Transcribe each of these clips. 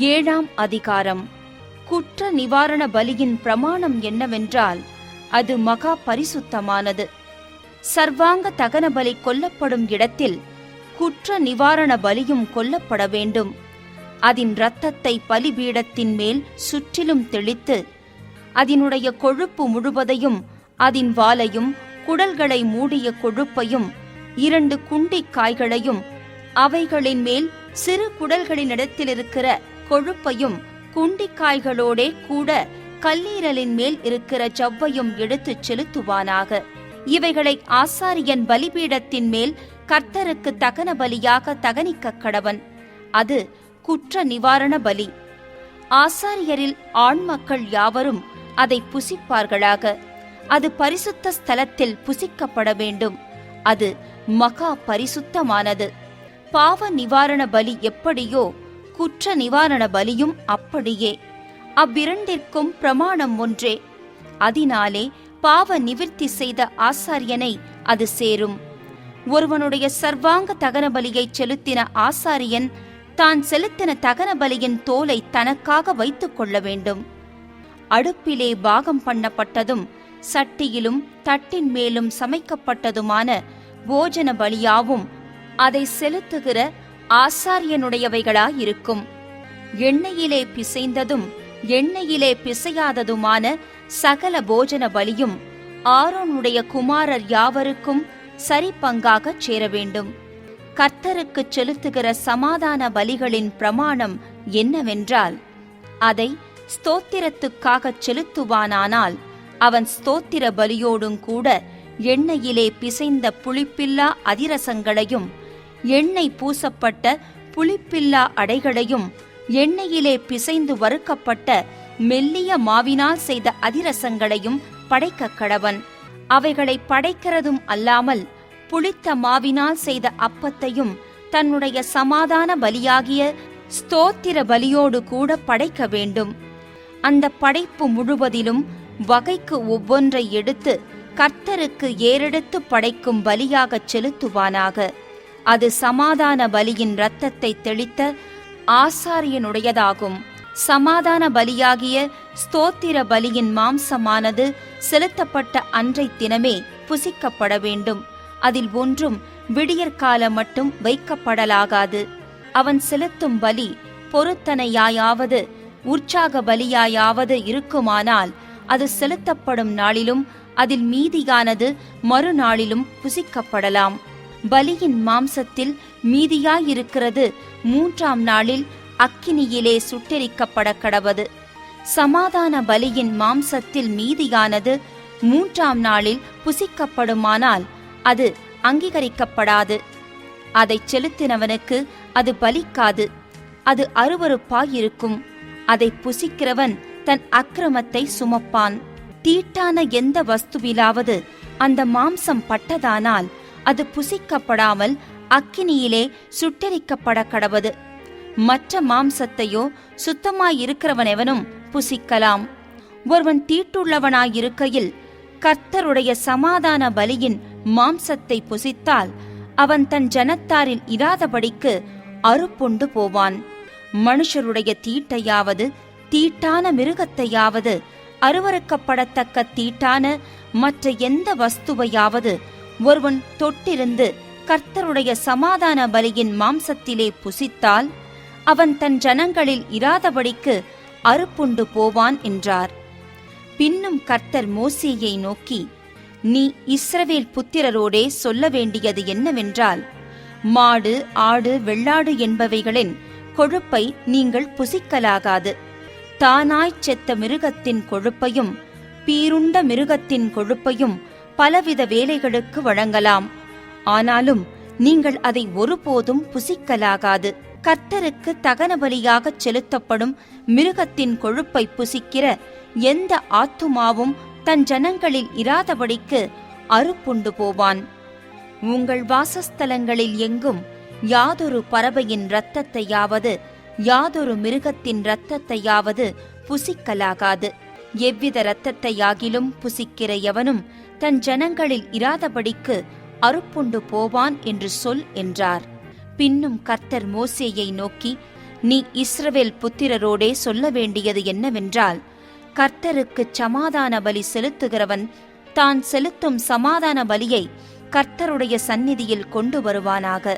ஏழாம் அதிகாரம். குற்ற நிவாரண பலியின் பிரமாணம் என்னவென்றால், அது மகா பரிசுத்தமானது. சர்வாங்க தகன பலி கொல்லப்படும் இடத்தில் குற்ற நிவாரண பலியும் கொல்லப்பட வேண்டும். அதன் இரத்தத்தை பலிபீடத்தின் மேல் சுற்றிலும் தெளித்து, அதனுடைய கொழுப்பு முழுவதையும், அதன் வாலையும், குடல்களை மூடிய கொழுப்பையும், 2 குண்டிக்காய்களையும், அவைகளின் மேல் சிறு குடல்களினிடத்தில் இருக்கிற கொழுப்பையும், குண்டிக்காய்களோடே கூட கல்லீரலின் மேல் இருக்கிற ஜவ்வையும் எடுத்துச் செலுத்துவானாக. இவைகளை ஆசாரியன் பலிபீடத்தின் மேல் கர்த்தருக்கு தகன பலியாக தகனிக்க கடவன். அது குற்ற நிவாரண பலி. ஆசாரியரில் ஆண் மக்கள் யாவரும் அதை புசிப்பார்களாக. அது பரிசுத்த ஸ்தலத்தில் புசிக்கப்பட வேண்டும். அது மகா பரிசுத்தமானது. பாவ நிவாரண பலி எப்படியோ, குற்ற நிவாரண பலியும் அப்படியே. அவ்விரண்டிற்கும் பிரமாணம் ஒன்றே. அதனாலே பாவ நிவிர்த்தி செய்த ஆசாரியனை அது சேரும். ஒருவனுடைய சர்வாங்க தகன பலியை செலுத்தின ஆசாரியன் தான் செலுத்தின தகன பலியின் தோலை தனக்காக வைத்துக் கொள்ள வேண்டும். அடுப்பிலே பாகம் பண்ணப்பட்டதும் சட்டியிலும் தட்டின் மேலும் சமைக்கப்பட்டதுமான போஜன பலியாவும் அதை செலுத்துகிற ஆசாரியனுடையவைகளாயிருக்கும். எண்ணெயிலே பிசைந்ததும் எண்ணெயிலே பிசையாததுமான சகல போஜன பலியும் ஆரோனுடைய குமாரர் யாவருக்கும் சரி பங்காகச் சேர வேண்டும். கர்த்தருக்கு செலுத்துகிற சமாதான பலிகளின் பிரமாணம் என்னவென்றால், அதை ஸ்தோத்திரத்துக்காகச் செலுத்துவானானால் அவன் ஸ்தோத்திர பலியோடும் கூட எண்ணெயிலே பிசைந்த புளிப்பில்லா அதிரசங்களையும், எண்ணெய் பூசப்பட்ட புளிப்பில்லா அடைகளையும், எண்ணெயிலே பிசைந்து வறுக்கப்பட்ட மெல்லிய மாவினால் செய்த அதிரசங்களையும் படைக்க கடவன். அவைகளை படைக்கிறதும் அல்லாமல் புளித்த மாவினால் செய்த அப்பத்தையும் தன்னுடைய சமாதான பலியாகிய ஸ்தோத்திர பலியோடு கூட படைக்க வேண்டும். அந்த படைப்பு முழுவதிலும் வகைக்கு ஒவ்வொன்றை எடுத்து கர்த்தருக்கு ஏறெடுத்து படைக்கும் பலியாகச் செலுத்துவானாக. அது சமாதான பலியின் இரத்தத்தை தெளித்த ஆசாரியனுடையதாகும். சமாதான பலியாகிய ஸ்தோத்திர பலியின் மாம்சமானது செலுத்தப்பட்ட அன்றை தினமே புசிக்கப்பட வேண்டும். அதில் ஒன்றும் விடியற்கால மட்டும் வைக்கப்படலாகாது. அவன் செலுத்தும் பலி பொருத்தனையாயாவது உற்சாக பலியாயாவது இருக்குமானால் அது செலுத்தப்படும் நாளிலும் அதில் மீதியானது மறுநாளிலும் புசிக்கப்படலாம். பலியின் மாம்சத்தில் மீதியாயிருக்கிறது 3ஆம் நாளில் அக்கினியிலே சுட்டெரிக்கப்பட கடவது. சமாதான பலியின் மாம்சத்தில் மீதியானது 3ஆம் நாளில் புசிக்கப்படுமானால் அது அங்கீகரிக்கப்படாது. அதைச் செலுத்தினவனுக்கு அது பலிக்காது. அது அருவருப்பாயிருக்கும். அதை புசிக்கிறவன் தன் அக்கிரமத்தை சுமப்பான். தீட்டான எந்த வஸ்துவிலாவது அந்த மாம்சம் பட்டதானால் அது புசிக்கப்படாமல் அக்கினியிலே சுட்டெரிக்கப்பட கடவது. மற்ற மாம்சத்தையோ சுத்தமாயிருக்கிறவனெவனும் புசிக்கலாம். ஒருவன் தீட்டுள்ளவனாயிருக்கையில் கர்த்தருடைய சமாதான பலியின் மாம்சத்தை புசித்தால் அவன் தன் ஜனத்தாரில் இராதபடிக்கு அறுப்புண்டு போவான். மனுஷருடைய தீட்டையாவது தீட்டான மிருகத்தையாவது அருவருக்கப்படத்தக்க தீட்டான மற்ற எந்த வஸ்துவையாவது ஒருவன் தொட்டிருந்து கர்த்தருடைய சமாதான பலியின் மாம்சத்திலே புசித்தால் அவன் தன் ஜனங்களில் இராதபடிக்கு அறுப்புண்டு போவான் என்றார். பின்னும் கர்த்தர் மோசேயை நோக்கி, நீ இஸ்ரவேல் புத்திரரோடே சொல்ல வேண்டியது என்னவென்றால், மாடு ஆடு வெள்ளாடு என்பவைகளின் கொழுப்பை நீங்கள் புசிக்கலாகாது. தானாய்ச் செத்த மிருகத்தின் கொழுப்பையும் பீருண்ட மிருகத்தின் கொழுப்பையும் பலவித வேலைகளுக்கு வழங்கலாம். ஆனாலும் நீங்கள் அதை ஒருபோதும் புசிக்கலாகாது. கர்த்தருக்கு தகன பலியாகச் செலுத்தப்படும் மிருகத்தின் கொழுப்பை புசிக்கிற எந்த ஆத்துமாவும் தன் ஜனங்களில் இராதபடிக்கு அறுப்புண்டு போவான். உங்கள் வாசஸ்தலங்களில் எங்கும் யாதொரு பறவையின் இரத்தத்தையாவது யாதொரு மிருகத்தின் இரத்தத்தையாவது புசிக்கலாகாது. எவ்வித இரத்தத்தையாகிலும் புசிக்கிற எவனும் தன் ஜனங்களில் இராதபடிக்கு அறுப்புண்டு போவான் என்று சொல் என்றார். பின்னும் கர்த்தர் மோசேயை நோக்கி, நீ இஸ்ரவேல் புத்திரரோடே சொல்ல வேண்டியது என்னவென்றால், கர்த்தருக்குச் சமாதான பலி செலுத்துகிறவன் தான் செலுத்தும் சமாதான பலியை கர்த்தருடைய சந்நிதியில் கொண்டு வருவானாக.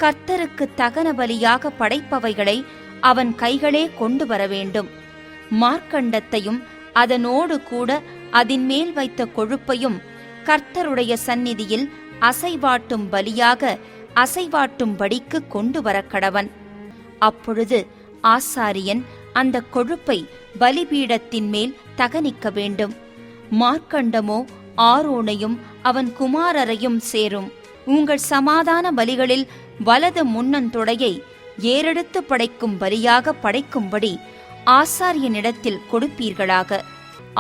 கர்த்தருக்கு தகன பலியாக படைப்பவைகளை அவன் கைகளே கொண்டு வர வேண்டும். மார்க்கண்டத்தையும் அதனோடு கூட அதின்மேல் வைத்த கொழுப்பையும் கர்த்தருடைய சந்நிதியில் அசைவாட்டும் பலியாக அசைவாட்டும்படிக்கு கொண்டு வர கடவன். அப்பொழுது ஆசாரியன் அந்த கொழுப்பை பலிபீடத்தின் மேல் தகனிக்க வேண்டும். மார்க்கண்டமோ ஆரோனையும் அவன் குமாரரையும் சேரும். உங்கள் சமாதான பலிகளில் வலது முன்னந்தொடையை ஏறெடுத்து படைக்கும் பலியாக படைக்கும்படி ஆசாரியனிடத்தில் கொடுப்பீர்களாக.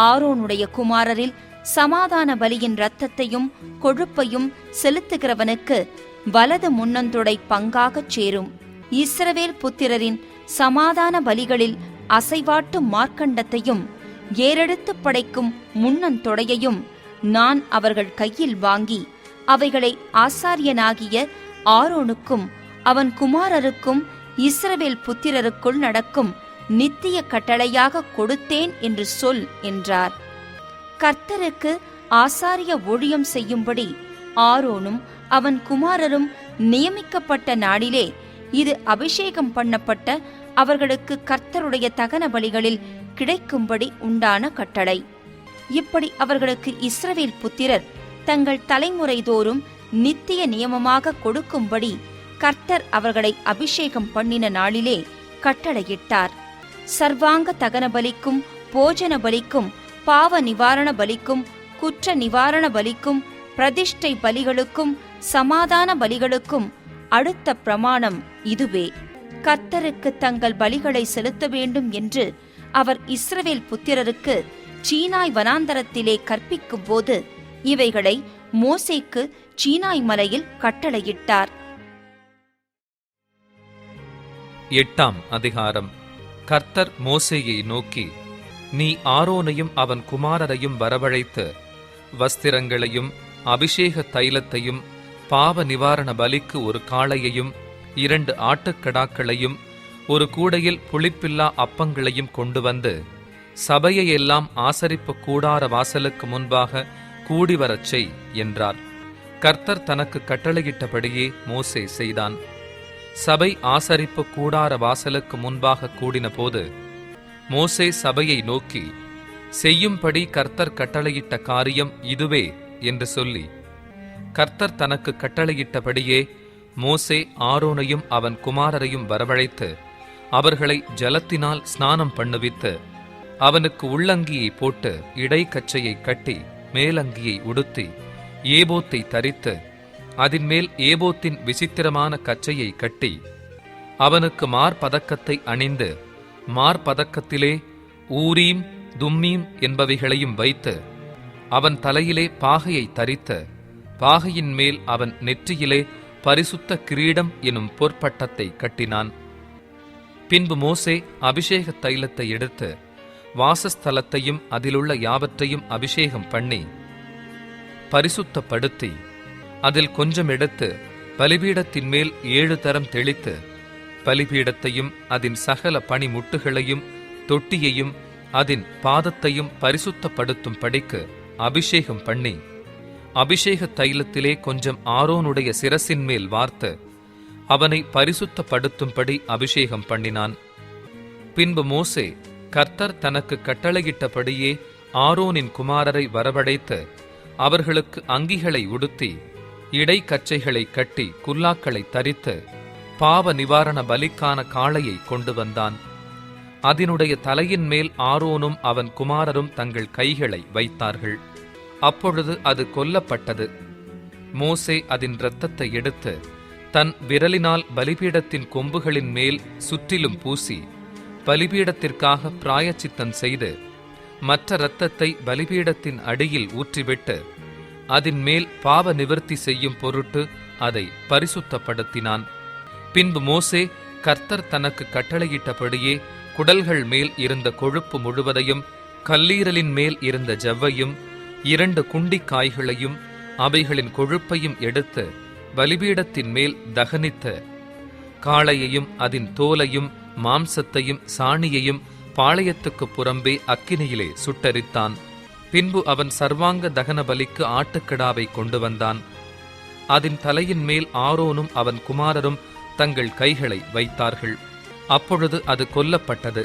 ஆரோனுடைய குமாரரில் சமாதான பலியின் இரத்தத்தையும் கொழுப்பையும் செலுத்துகிறவனுக்கு வலது முன்னந்தொடை பங்காகச் சேரும். இஸ்ரவேல் புத்திரரின் சமாதான பலிகளில் அசைவாட்டு மார்க்கண்டத்தையும் ஏறெடுத்து படைக்கும் முன்னந்தொடையையும் நான் அவர்கள் கையில் வாங்கி அவைகளை ஆசாரியனாகிய ஆரோனுக்கும் அவன் குமாரருக்கும் இஸ்ரவேல் புத்திரருக்குள் நடக்கும் நித்திய கட்டளையாக கொடுத்தேன் என்று சொல் என்றார். கர்த்தருக்கு ஆசாரிய ஊழியம் செய்யும்படி ஆரோனும் அவன் குமாரரும் நியமிக்கப்பட்ட நாளிலே இது அபிஷேகம் பண்ணப்பட்ட அவர்களுக்கு கர்த்தருடைய தகன பலிகளில் கிடைக்கும்படி உண்டான கட்டளை. இப்படி அவர்களுக்கு இஸ்ரவேல் புத்திரர் தங்கள் தலைமுறை தோறும் நித்திய நியமமாக கொடுக்கும்படி கர்த்தர் அவர்களை அபிஷேகம் பண்ணின நாளிலே கட்டளையிட்டார். சர்வாங்க தகன பலிக்கும் போஜன பலிக்கும் பாவ நிவாரண பலிக்கும் குற்ற நிவாரண பலிக்கும் பிரதிஷ்டை பலிகளுக்கும் சமாதான பலிகளுக்கும் அடுத்த பிரமாணம் இதுவே. கர்த்தருக்கு தங்கள் பலிகளை செலுத்த வேண்டும் என்று அவர் இஸ்ரவேல் புத்திரருக்கு சீனாய் வனாந்தரத்திலே கற்பிக்கும் போது இவைகளை மோசேக்கு சீனாய் மலையில் கட்டளையிட்டார். 8ஆம் அதிகாரம். கர்த்தர் மோசேயை நோக்கி, நீ ஆரோனையும் அவன் குமாரரையும் வரவழைத்து வஸ்திரங்களையும் அபிஷேக தைலத்தையும் பாவ நிவாரண பலிக்கு ஒரு காளையையும் 2 ஆட்டுக்கடாக்களையும் ஒரு கூடையில் புளிப்பில்லா அப்பங்களையும் கொண்டு வந்து சபையையெல்லாம் ஆசரிப்பு கூடார வாசலுக்கு முன்பாக கூடிவரச் செய் என்றார். கர்த்தர் தனக்கு கட்டளையிட்டபடியே மோசே செய்தான். சபை ஆசரிப்பு கூடார வாசலுக்கு முன்பாக கூடின போது மோசே சபையை நோக்கி, செய்யும்படி கர்த்தர் கட்டளையிட்ட காரியம் இதுவே என்று சொல்லி, கர்த்தர் தனக்கு கட்டளையிட்டபடியே மோசே ஆரோனையும் அவன் குமாரரையும் வரவழைத்து அவர்களை ஜலத்தினால் ஸ்நானம் பண்ணுவித்து அவனுக்கு உள்ளங்கியை போட்டு இடைக்கச்சையை கட்டி மேலங்கியை உடுத்தி ஏபோத்தை தரித்து அதின்மேல் ஏபோத்தின் விசித்திரமான கச்சையை கட்டி அவனுக்கு மார்பதக்கத்தை அணிந்து மார்பதக்கத்திலே ஊரீம் தும்மீம் என்பவைகளையும் வைத்து அவன் தலையிலே பாகையை தரித்து பாகையின் மேல் அவன் நெற்றியிலே பரிசுத்த கிரீடம் எனும் பொற்பட்டத்தை கட்டினான். பின்பு மோசே அபிஷேக தைலத்தை எடுத்து வாசஸ்தலத்தையும் அதிலுள்ள யாவற்றையும் அபிஷேகம் பண்ணி பரிசுத்தப்படுத்தி அதில் கொஞ்சம் எடுத்து பலிபீடத்தின் மேல் 7 தரம் தெளித்து பலிபீடத்தையும் அதன் சகல பணிமுட்டுகளையும் தொட்டியையும் அதன் பாதத்தையும் பரிசுத்தப்படுத்தும் படிக்கு அபிஷேகம் பண்ணி அபிஷேக தைலத்திலே கொஞ்சம் ஆரோனுடைய சிரசின் மேல் வார்த்து அவனை பரிசுத்தப்படுத்தும்படி அபிஷேகம் பண்ணினான். பின்பு மோசே கர்த்தர் தனக்கு கட்டளையிட்டபடியே ஆரோனின் குமாரரை வரவழைத்து அவர்களுக்கு அங்கிகளை உடுத்தி இடைக்கச்சைகளை கட்டி குல்லாக்களை தரித்து பாவ நிவாரண பலிக்கான காளையை கொண்டு வந்தான். அதனுடைய தலையின் மேல் ஆரோனும் அவன் குமாரரும் தங்கள் கைகளை வைத்தார்கள். அப்பொழுது அது கொல்லப்பட்டது. மோசே அதன் இரத்தத்தை எடுத்து தன் விரலினால் பலிபீடத்தின் கொம்புகளின் மேல் சுற்றிலும் பூசி பலிபீடத்திற்காக பிராயச்சித்தம் செய்து மற்ற இரத்தத்தை பலிபீடத்தின் அடியில் ஊற்றிவிட்டு அதன் மேல் பாவ நிவர்த்தி செய்யும் பொருட்டு அதை பரிசுத்தப்படுத்தினான். பின்பு மோசே கர்த்தர் தனக்கு கட்டளையிட்டபடியே குடல்கள் மேல் இருந்த கொழுப்பு முழுவதையும் கல்லீரலின் மேல் இருந்த ஜவ்வையும் 2 குண்டிக்காய்களையும் அவைகளின் கொழுப்பையும் எடுத்து பலிபீடத்தின் மேல் தகனித்த காளையையும் அதன் தோலையும் மாம்சத்தையும் சாணியையும் பாளையத்துக்குப் புறம்பே அக்கினியிலே சுட்டெரித்தான். பின்பு அவன் சர்வாங்க தகன பலிக்கு ஆட்டுக்கிடாவை கொண்டு வந்தான். அதன் தலையின் மேல் ஆரோனும் அவன் குமாரரும் தங்கள் கைகளை வைத்தார்கள். அப்பொழுது அது கொல்லப்பட்டது.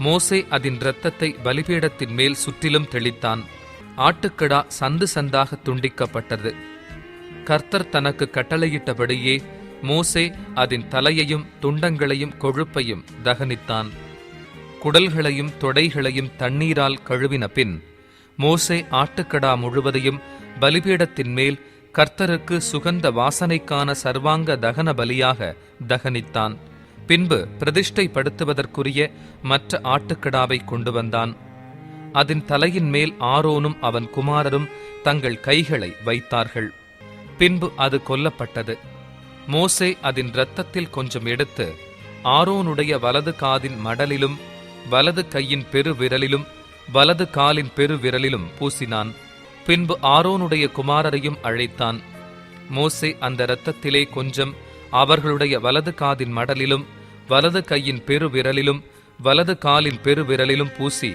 மோசே அதன் இரத்தத்தை பலிபீடத்தின் மேல் சுற்றிலும் தெளித்தான். ஆட்டுக்கிடா சந்து சந்தாக துண்டிக்கப்பட்டது. கர்த்தர் தனக்கு கட்டளையிட்டபடியே மோசே அதன் தலையையும் துண்டங்களையும் கொழுப்பையும் தகனித்தான். குடல்களையும் தொடைகளையும் தண்ணீரால் கழுவின பின் மோசே ஆட்டுக்கடா முழுவதையும் பலிபீடத்தின் மேல் கர்த்தருக்கு சுகந்த வாசனைக்கான சர்வாங்க தகன பலியாக தகனித்தான். பின்பு பிரதிஷ்டைப்படுத்துவதற்குரிய மற்ற ஆட்டுக்கடாவை கொண்டு வந்தான். அதன் தலையின் மேல் ஆரோனும் அவன் குமாரரும் தங்கள் கைகளை வைத்தார்கள். பின்பு அது கொல்லப்பட்டது. மோசே அதன் இரத்தத்தில் கொஞ்சம் எடுத்து ஆரோனுடைய வலது காதின் மடலிலும் வலது கையின் பெருவிரலிலும் வலது காலின் பெருவிரலிலும் பூசினான். பின்பு ஆரோனுடைய குமாரரையும் அழைத்தான். மோசே அந்த இரத்தத்திலே கொஞ்சம் அவர்களுடைய வலது காதின் மடலிலும் வலது கையின் பெருவிரலிலும் வலது காலின் பெருவிரலிலும் பூசி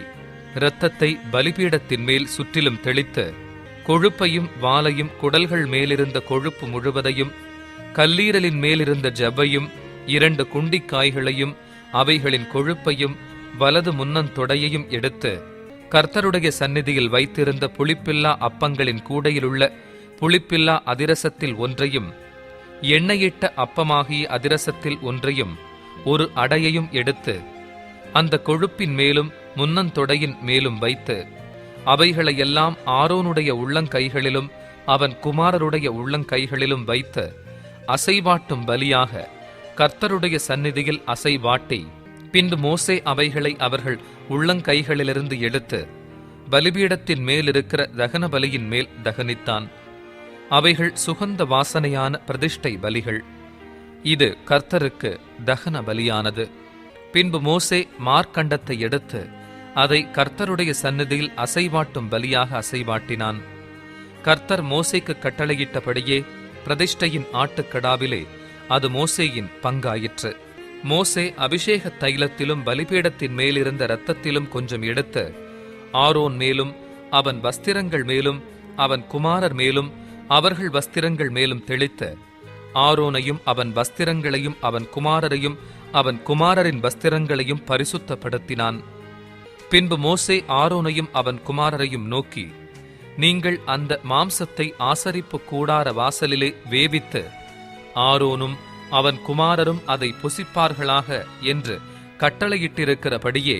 இரத்தத்தை பலிபீடத்தின் மேல் சுற்றிலும் தெளித்து கொழுப்பையும் வாலையும் குடல்கள் மேலிருந்த கொழுப்பு முழுவதையும் கல்லீரலின் மேலிருந்த ஜவ்வையும் 2 குண்டிக்காய்களையும் அவைகளின் கொழுப்பையும் வலது முன்னந்தொடையையும் எடுத்து கர்த்தருடைய சந்நிதியில் வைத்திருந்த புளிப்பில்லா அப்பங்களின் கூடையிலுள்ள புளிப்பில்லா அதிரசத்தில் ஒன்றையும் எண்ணெயிட்ட அப்பமாகிய அதிரசத்தில் ஒன்றையும் ஒரு அடையையும் எடுத்து அந்த கொழுப்பின் மேலும் முன்னந்தொடையின் மேலும் வைத்து அவைகளையெல்லாம் ஆரோனுடைய உள்ளங்கைகளிலும் அவன் குமாரருடைய உள்ளங்கைகளிலும் வைத்து அசைவாட்டும் பலியாக கர்த்தருடைய சந்நிதியில் அசைவாட்டி பின்பு மோசே அவைகளை அவர்கள் உள்ளங்கைகளிலிருந்து எடுத்து பலிபீடத்தின் மேலிருக்கிற தகன பலியின் மேல் தகனித்தான். அவைகள் சுகந்த வாசனையான பிரதிஷ்டை பலிகள். இது கர்த்தருக்கு தகன பலியானது. பின்பு மோசே மார்க்கண்டத்தை எடுத்து அதை கர்த்தருடைய சந்நிதியில் அசைவாட்டும் பலியாக அசைவாட்டினான். கர்த்தர் மோசேக்கு கட்டளையிட்டபடியே பிரதிஷ்டையின் ஆட்டுக்கடாவிலே அது மோசேயின் பங்காயிற்று. மோசே அபிஷேக தைலத்திலும் பலிபீடத்தின் மேலிருந்த இரத்தத்திலும் கொஞ்சம் எடுத்து ஆரோன் மேலும் அவன் வஸ்திரங்கள் மேலும் அவன் குமாரர் மேலும் அவர்கள் வஸ்திரங்கள் மேலும் தெளித்து ஆரோனையும் அவன் வஸ்திரங்களையும் அவன் குமாரரையும் அவன் குமாரரின் வஸ்திரங்களையும் பரிசுத்தப்படுத்தினான். பின்பு மோசே ஆரோனையும் அவன் குமாரரையும் நோக்கி, நீங்கள் அந்த மாம்சத்தை ஆசரிப்பு கூடார வாசலிலே வேவித்து ஆரோனும் அவன் குமாரரும் அதை புசிப்பார்களாக என்று கட்டளையிட்டிருக்கிறபடியே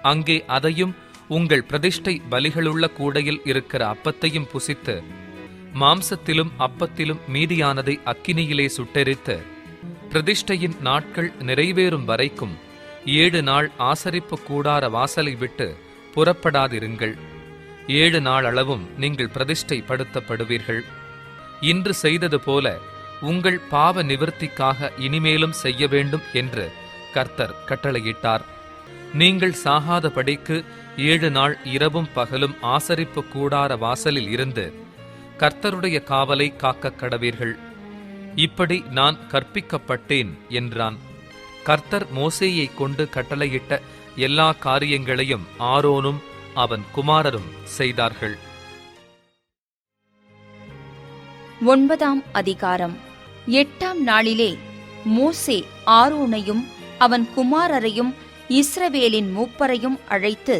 அங்கே அதையும் உங்கள் பிரதிஷ்டை பலிகளுள்ள கூடையில் இருக்கிற அப்பத்தையும் புசித்து மாம்சத்திலும் அப்பத்திலும் மீதியானதை அக்கினியிலே சுட்டெரித்து பிரதிஷ்டையின் நாட்கள் நிறைவேறும் வரைக்கும் 7 நாள் ஆசரிப்பு கூடார வாசலை விட்டு புறப்படாதிருங்கள். 7 நாள் அளவும் நீங்கள் பிரதிஷ்டைப்படுத்தப்படுவீர்கள். இன்று செய்தது போல உங்கள் பாவ நிவர்த்திக்காக இனிமேலும் செய்ய வேண்டும் என்று கர்த்தர் கட்டளையிட்டார். நீங்கள் சாகாதபடிக்கு 7 நாள் இரவும் பகலும் ஆசரிப்பு கூடார வாசலில் இருந்து கர்த்தருடைய காவலை காக்கக் கடவீர்கள். இப்படி நான் கற்பிக்கப்பட்டேன் என்றான். கர்த்தர் மோசேயை கொண்டு கட்டளையிட்ட எல்லா காரியங்களையும் ஆரோனும் அவன் குமாரரும் செய்தார்கள். 9ஆம் அதிகாரம். 8ஆம் நாளிலே மோசே ஆரோனையும் அவன் குமாரரையும் இஸ்ரவேலின் மூப்பரையும் அழைத்து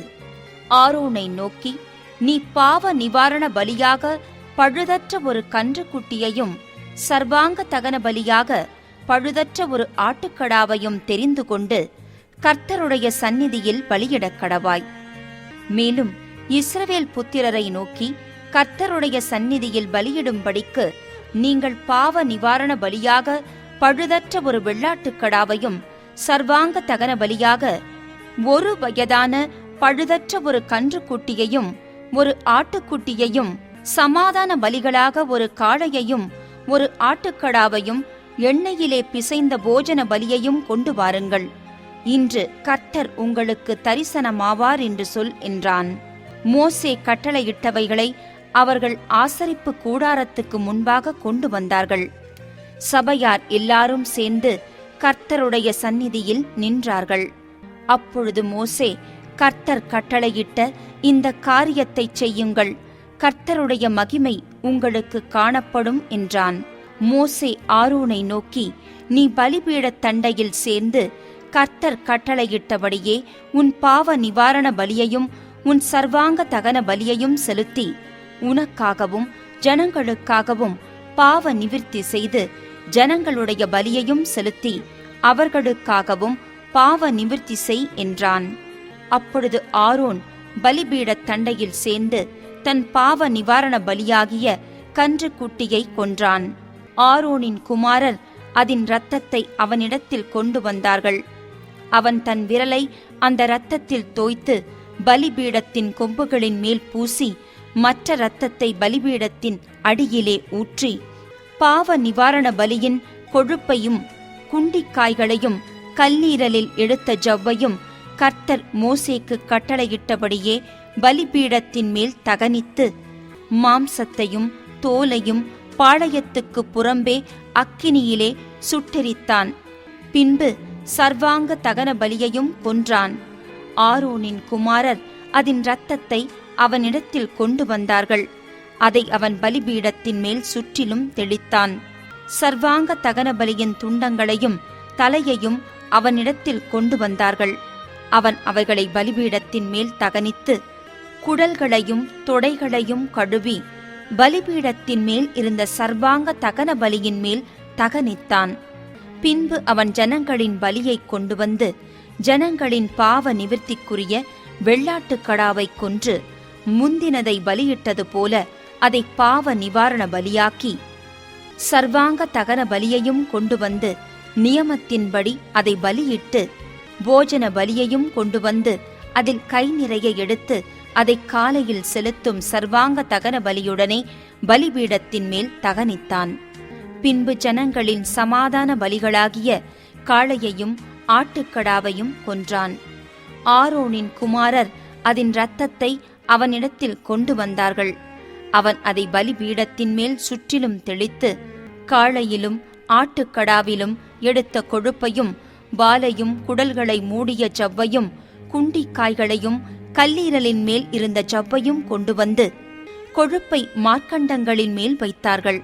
ஆரோனை நோக்கி, நீ பாவ நிவாரண பலியாக பழுதற்ற ஒரு கன்றுக்குட்டியையும் சர்வாங்க தகன பலியாக பழுதற்ற ஒரு ஆட்டுக்கடாவையும் தெரிந்து கொண்டு கர்த்தருடைய சந்நிதியில் பலியிடக் கடவாய். மேலும் இஸ்ரவேல் புத்திரரை நோக்கி, கர்த்தருடைய சந்நிதியில் பலியிடும்படிக்கு நீங்கள் பாவ நிவாரண பலியாக பழுதற்ற ஒரு வெள்ளாட்டுக்கடாவையும் சர்வாங்க தகன பலியாக 1 வயதான பழுதற்ற ஒரு கன்றுக்குட்டியையும் ஒரு ஆட்டுக்குட்டியையும் சமாதான பலிகளாக ஒரு காளையையும் ஒரு ஆட்டுக்கடாவையும் எண்ணெயிலே பிசைந்த போஜன பலியையும் கொண்டு வாருங்கள். இன்று கர்த்தர் உங்களுக்கு தரிசனமாவார் என்று சொல் என்றான். மோசே கட்டளையிட்டவைகளை அவர்கள் ஆசரிப்பு கூடாரத்துக்கு முன்பாக கொண்டு வந்தார்கள். சபையார் எல்லாரும் சேர்ந்து கர்த்தருடைய சந்நிதியில் நின்றார்கள். அப்பொழுது மோசே, கர்த்தர் கட்டளையிட்ட இந்த காரியத்தைச் செய்யுங்கள், கர்த்தருடைய மகிமை உங்களுக்கு காணப்படும் என்றான். மோசே ஆரோனை நோக்கி, நீ பலிபீடத் தண்டையில் சேர்ந்து கர்த்தர் கட்டளையிட்டபடியே உன் பாவ நிவாரண பலியையும் உன் சர்வாங்க தகன பலியையும் செலுத்தி உனக்காகவும் ஜனங்களுக்காகவும் பாவ நிவிர்த்தி செய்து ஜனங்களுடைய பலியையும் செலுத்தி அவர்களுக்காகவும் பாவ நிவிர்த்தி செய் என்றான். அப்பொழுது ஆரோன் பலிபீடத் தண்டையில் சேர்ந்து தன் பாவ நிவாரண பலியாகிய கன்று குட்டியை கொன்றான். ஆரோனின் குமாரர் அதன் இரத்தத்தை அவனிடத்தில் கொண்டு வந்தார்கள். அவன் தன் விரலை அந்த இரத்தத்தில் தோய்த்து பலிபீடத்தின் கொம்புகளின் மேல் பூசி மற்ற இரத்தத்தை பலிபீடத்தின் அடியிலே ஊற்றி பாவ நிவாரண பலியின் கொழுப்பையும் குண்டிக்காய்களையும் கல்லீரலில் எடுத்த ஜவ்வையும் கர்த்தர் மோசேக்கு கட்டளையிட்டபடியே பலிபீடத்தின் மேல் தகனித்து மாம்சத்தையும் தோலையும் பாளையத்துக்கு புறம்பே அக்கினியிலே சுட்டெரித்தான். பின்பு சர்வாங்க தகன பலியையும் கொன்றான். ஆரோனின் குமாரர் அதன் இரத்தத்தை அவனிடத்தில் கொண்டு வந்தார்கள். அதை அவன் பலிபீடத்தின் மேல் சுற்றிலும் தெளித்தான். சர்வாங்க தகன பலியின் துண்டங்களையும் தலையையும் அவனிடத்தில் கொண்டு வந்தார்கள். அவன் அவைகளை பலிபீடத்தின் மேல் தகனித்து குடல்களையும் தொடைகளையும் கழுவி பலிபீடத்தின் மேல் இருந்த சர்வாங்க தகன பலியின் மேல் தகனித்தான். பின்பு அவன் ஜனங்களின் பலியை கொண்டு வந்து ஜனங்களின் பாவ நிவிர்த்திக்குரிய வெள்ளாட்டுக்கடாவை கொன்று முந்தினதை பலியிட்டது போல அதை பாவ நிவாரண பலியாக்கி சர்வாங்க தகன பலியையும் கொண்டு வந்து நியமத்தின்படி அதை பலியிட்டு போஜன பலியையும் கொண்டு வந்து அதில் கை நிறைய எடுத்து அதை காலையில் செலுத்தும் சர்வாங்க தகன பலியுடனே பலிபீடத்தின் மேல் தகனித்தான். பின்பு ஜனங்களின் சமாதான பலிகளாகிய காளையையும் ஆட்டுக்கடாவையும் கொன்றான். ஆரோனின் குமாரர் அதன் இரத்தத்தை அவனிடத்தில் கொண்டு வந்தார்கள். அவன் அதை பலிபீடத்தின் மேல் சுற்றிலும் தெளித்து காளையிலும் ஆட்டுக்கடாவிலும் எடுத்த கொழுப்பையும் வாலையும் குடல்களை மூடிய ஜவ்வையும் குண்டிக்காய்களையும் கல்லீரலின் மேல் இருந்த ஜவ்வையும் கொண்டு வந்து கொழுப்பை மார்க்கண்டங்களின் மேல் வைத்தார்கள்.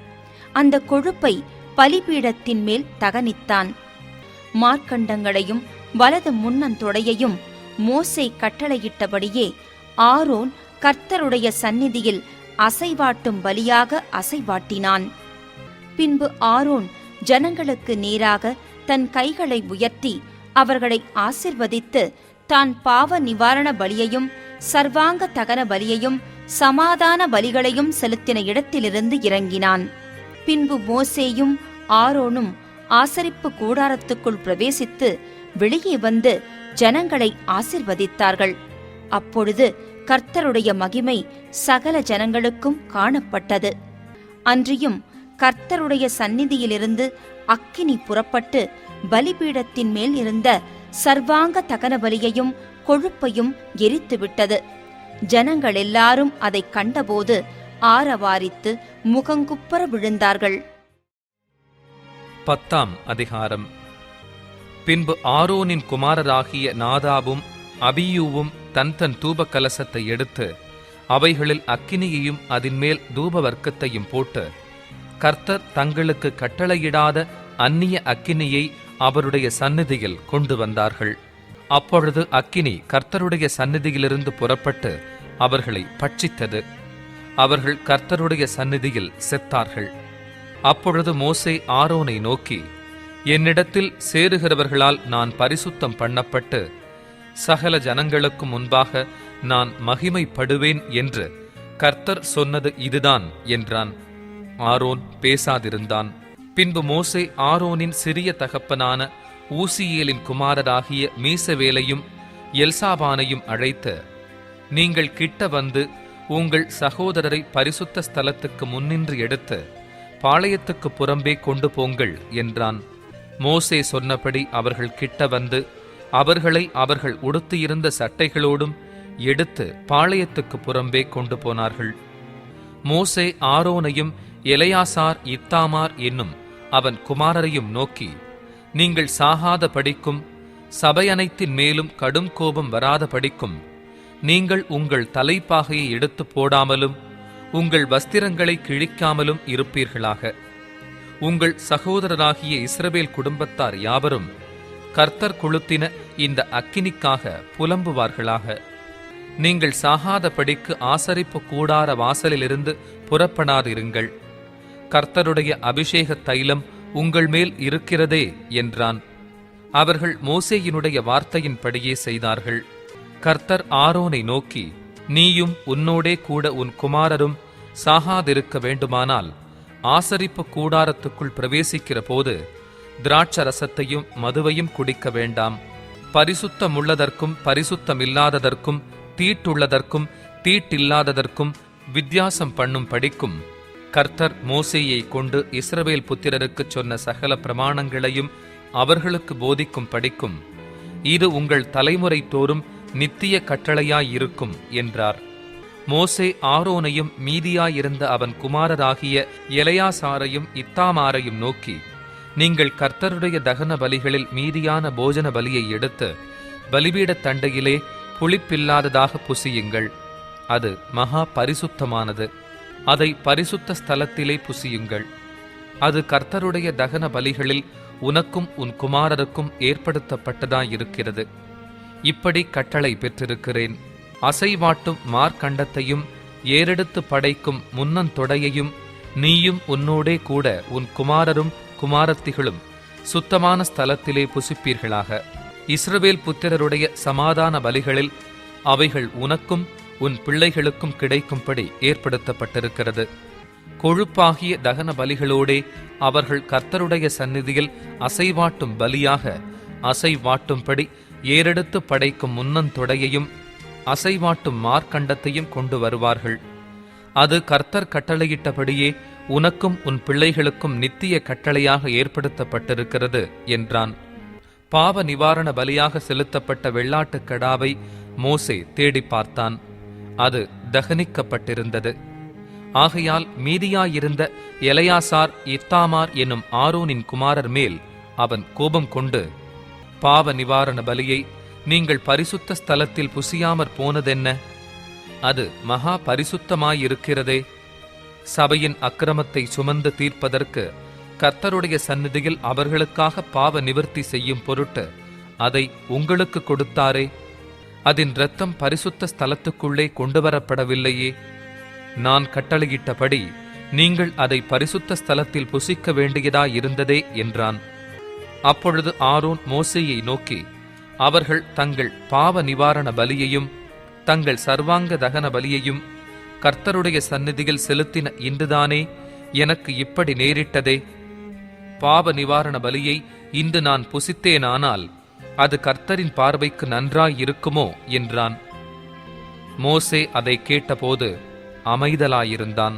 அந்த கொழுப்பை பலிபீடத்தின் மேல் தகனித்தான். மார்க்கண்டங்களையும் வலது முன்னந்தொடையையும் மோசே கட்டளையிட்டபடியே ஆரோன் கர்த்தருடைய சந்நிதியில் அசைவாட்டும் பலியாக அசைவாட்டினான். பின்பு ஆரோன் ஜனங்களுக்கு நேராக தன் கைகளை உயர்த்தி அவர்களை ஆசிர்வதித்து தான் பாவ நிவாரண பலியையும் சர்வாங்க தகன பலியையும் சமாதான பலிகளையும் செலுத்தின இடத்திலிருந்து இறங்கினான். பின்பு மோசேயும் ஆரோனும் ஆசரிப்பு கூடாரத்துக்குள் பிரவேசித்து வெளியே வந்து ஜனங்களை ஆசிர்வதித்தார்கள். அப்பொழுது கர்த்தருடைய மகிமை சகல ஜனங்களுக்கும் காணப்பட்டது. அன்றியும் கர்த்தருடைய சந்நிதியிலிருந்து அக்கினி புறப்பட்டு பலிபீடத்தின் மேல் இருந்த சர்வாங்க தகன பலியையும் கொழுப்பையும் எரித்துவிட்டது. ஜனங்கள் எல்லாரும் அதை கண்டபோது ஆரவாரித்து முகங்குப்புற விழுந்தார்கள். 10ஆம் அதிகாரம். பின்பு ஆரோனின் குமாரராகிய நாதாபும் அபியூவும் தன் தன் தூப கலசத்தை எடுத்து அவைகளில் அக்கினியையும் அதின்மேல் தூப வர்க்கத்தையும் போட்டு கர்த்தர் தங்களுக்கு கட்டளையிடாத அந்நிய அக்கினியை அவருடைய சந்நிதியில் கொண்டு வந்தார்கள். அப்பொழுது அக்கினி கர்த்தருடைய சந்நிதியிலிருந்து புறப்பட்டு அவர்களை பட்சித்தது. அவர்கள் கர்த்தருடைய சந்நிதியில் செத்தார்கள். அப்பொழுது மோசே ஆரோனை நோக்கி, என்னிடத்தில் சேருகிறவர்களால் நான் பரிசுத்தம் பண்ணப்பட்டு சகல ஜனங்களுக்கு முன்பாக நான் மகிமைப்படுவேன் என்று கர்த்தர் சொன்னது இதுதான் என்றான். ஆரோன் பேசாதிருந்தான். பின்பு மோசே ஆரோனின் சிறிய தகப்பனான ஊசியேலின் குமாரராகிய மீசவேலையும் எல்சாபானையும் அழைத்து, நீங்கள் கிட்ட வந்து உங்கள் சகோதரரை பரிசுத்த ஸ்தலத்துக்கு முன்னின்று எடுத்து பாளையத்துக்கு புறம்பே கொண்டு போங்கள் என்றான். மோசே சொன்னபடி அவர்கள் கிட்ட வந்து அவர்களை அவர்கள் உடுத்தியிருந்த சட்டைகளோடும் எடுத்து பாளையத்துக்கு புறம்பே கொண்டு போனார்கள். மோசே ஆரோனையும் எலெயாசார் இத்தாமார் என்னும் அவன் குமாரரையும் நோக்கி, நீங்கள் சாகாத படிக்கும், சபை அனைத்தின் மேலும் கடும் கோபம் வராத படிக்கும் நீங்கள் உங்கள் தலைப்பாகையை எடுத்து போடாமலும் உங்கள் வஸ்திரங்களை கிழிக்காமலும் இருப்பீர்களாக. உங்கள் சகோதரராகிய இஸ்ரவேல் குடும்பத்தார் யாவரும் கர்த்தர் கொளுத்தின இந்த அக்கினிக்காக புலம்புவார்களாக. நீங்கள் சாகாத படிக்கு ஆசரிப்பு கூடார வாசலிலிருந்து புறப்படாதிருங்கள். கர்த்தருடைய அபிஷேக தைலம் உங்கள் மேல் இருக்கிறதே என்றான். அவர்கள் மோசேயினுடைய வார்த்தையின்படியே செய்தார்கள். கர்த்தர் ஆரோனை நோக்கி, நீயும் உன்னோடே கூட உன் குமாரரும் சாகாதிருக்க வேண்டுமானால் ஆசரிப்பு கூடாரத்துக்குள் பிரவேசிக்கிற போது திராட்சரசத்தையும் மதுவையும் குடிக்க வேண்டாம். பரிசுத்தமுள்ளதற்கும் பரிசுத்தமில்லாததற்கும் தீட்டுள்ளதற்கும் தீட்டில்லாததற்கும் வித்தியாசம் பண்ணும் படிக்கும் கர்த்தர் மோசேயை கொண்டு இஸ்ரவேல் புத்திரருக்குச் சொன்ன சகல பிரமாணங்களையும் அவர்களுக்கு போதிக்கும் படிக்கும் இது உங்கள் தலைமுறை தோறும் நித்திய கட்டளையாயிருக்கும் என்றார். மோசே ஆரோனையும் மீதியாயிருந்த அவன் குமாரராகிய எலெயாசாரையும் இத்தாமாரையும் நோக்கி, நீங்கள் கர்த்தருடைய தகன பலிகளில் மீதியான போஜன பலியை எடுத்து பலிபீடத் தண்டையிலே புளிப்பில்லாததாக புசியுங்கள். அது மகா பரிசுத்தமானது. அதை பரிசுத்த ஸ்தலத்திலே புசியுங்கள். அது கர்த்தருடைய தகன பலிகளில் உனக்கும் உன் குமாரருக்கும் ஏற்படுத்தப்பட்டதாயிருக்கிறது. இப்படி கட்டளை பெற்றிருக்கிறேன். அசைவாட்டும் மார்க்கண்டத்தையும் ஏறெடுத்து படைக்கும் முன்னந்தொடையையும் நீயும் உன்னோடே கூட உன் குமாரரும் குமாரத்திகளும் சுத்தமான ஸ்தலத்திலே புசிப்பீர்களாக. இஸ்ரவேல் புத்திரருடைய சமாதான பலிகளில் அவைகள் உனக்கும் உன் பிள்ளைகளுக்கும் கிடைக்கும்படி ஏற்படுத்தப்பட்டிருக்கிறது. கொழுப்பாகிய தகன பலிகளோடே அவர்கள் கர்த்தருடைய சந்நிதியில் அசைவாட்டும் பலியாக அசைவாட்டும்படி ஏறெடுத்து படைக்கும் முன்னந்தொடையையும் அசைவாட்டும் மார்க்கண்டத்தையும் கொண்டு வருவார்கள். அது கர்த்தர் கட்டளையிட்டபடியே உனக்கும் உன் பிள்ளைகளுக்கும் நித்திய கட்டளையாக ஏற்படுத்தப்பட்டிருக்கிறது என்றான். பாவ நிவாரண பலியாக செலுத்தப்பட்ட வெள்ளாட்டுக் கடாவை மோசே தேடி பார்த்தான். அது தகனிக்கப்பட்டிருந்தது. ஆகையால் மீதியாயிருந்த எலெயாசார் இத்தாமார் என்னும் ஆரோனின் குமாரர் மேல் அவன் கோபம் கொண்டு, பாவ நிவாரண பலியை நீங்கள் பரிசுத்த ஸ்தலத்தில் புசியாமற் போனதென்ன? அது மகா பரிசுத்தமாயிருக்கிறதே. சபையின் அக்கிரமத்தை சுமந்து தீர்ப்பதற்கு கர்த்தருடைய சந்நிதியில் அவர்களுக்காக பாவ நிவர்த்தி செய்யும் பொருட்டு அதை உங்களுக்கு கொடுத்தாரே. அதன் இரத்தம் பரிசுத்த ஸ்தலத்துக்குள்ளே கொண்டுவரப்படவில்லையே. நான் கட்டளையிட்டபடி நீங்கள் அதை பரிசுத்த ஸ்தலத்தில் புசிக்க வேண்டியதாயிருந்ததே என்றான். அப்பொழுது ஆரோன் மோசேயை நோக்கி, அவர்கள் தங்கள் பாவ நிவாரண பலியையும் தங்கள் சர்வாங்க தகன பலியையும் கர்த்தருடைய சந்நிதியில் செலுத்தின இன்றுதானே எனக்கு இப்படி நேரிட்டதே. பாவ நிவாரண பலியை இன்று நான் புசித்தேனானால் அது கர்த்தரின் பார்வைக்கு நன்றாயிருக்குமோ என்றான். மோசே அதை கேட்டபோது அமைதலாயிருந்தான்.